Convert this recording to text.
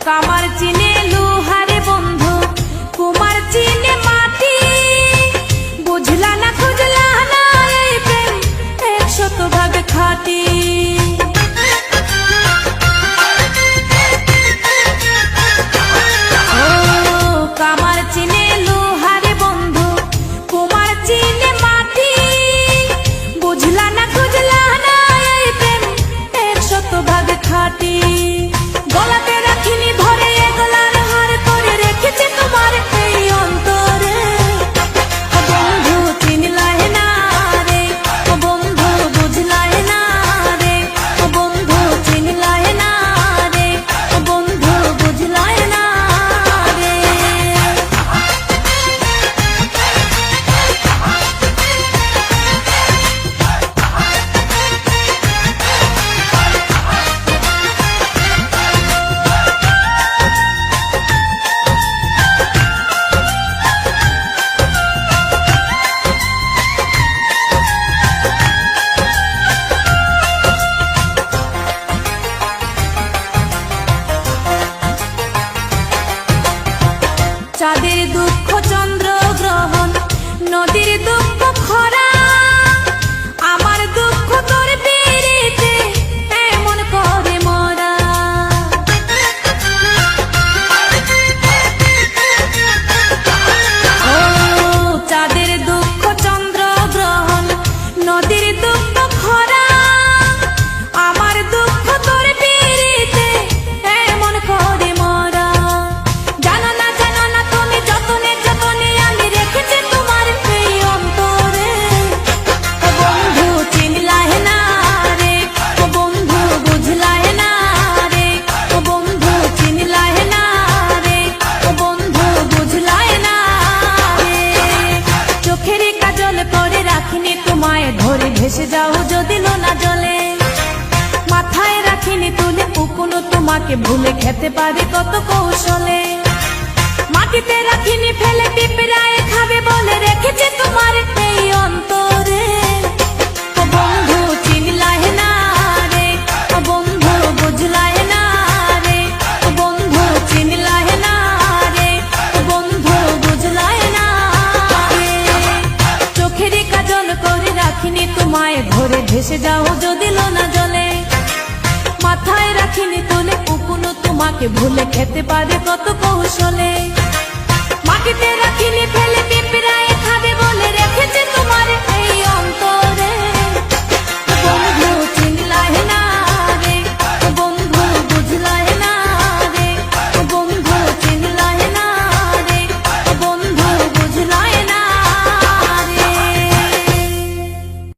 কামার চিনে লোহারে বন্ধু, কুমার চিনে মাটি। বুঝলা না খুঁজলা না এই প্রেম 100% খাঁটি। কামার চিনে লোহারে বন্ধু, কুমার চিনে মাটি। বুঝলা না খুঁজলা না এই প্রেম 100% খাঁটি। গলাতে রাখিনি ধরে এগলার হার করে রেখেছে তোমার এই অন্তরে। ও বন্ধু চিনলাই না রে, ও বন্ধু বুঝলাই না রে, ও বন্ধু চিনলাই না রে, ও বন্ধু বুঝলাই না রে। চাঁদের দুঃখ চন্দ্র গ্রহণ, নদীর দুঃখ খরা। আমার দুঃখ তোর পিরিতে এমন করে মরা। ও চাঁদের দুঃখ চন্দ্র গ্রহণ, নদীর দুঃখ খরা। আমার দুঃখ তোর পিরিতে এমন করে মরা। জানো না জানো না তুমি যতনে যতনে আমি রেখেছি তোমার এই অন্তরে। ও বন্ধু চিনলাই না রে, ও বন্ধু বুঝলাই না রে, ও বন্ধু চিনলাই না রে, ও বন্ধু বুঝলাই না রে। চোখের কাজল করে রাখিনি তোমায় ধরে ভেসে যাও যদি নোনা জলে। মাথায় রাখিনি তুলে উকুনো তোমাকে ভুলে খেতে পারে কত কৌশলে। মাটিতে রাখিনি ফেলে পিঁপড়ায় খাবে বলে রেখেছে তোমার এই অন্তরে। ও বন্ধু চিনলাই না রে, ও বন্ধু বুঝলাই না রে, ও বন্ধু চিনলাই না রে, ও বন্ধু বুঝলাই না রে। চোখের কাজল করে রাখিনি তোমায় ধরে ভেসে যাও যদি লোনা জলে। মাথায় রাখিনি তুলে উকুনো তোমাকে ভুলে খেতে পারে কত কৌশলে। মাটিতে রাখিনি ফেলে পিঁপড়ায় খাবে বলে রেখেছে তোমার এই অন্তরে।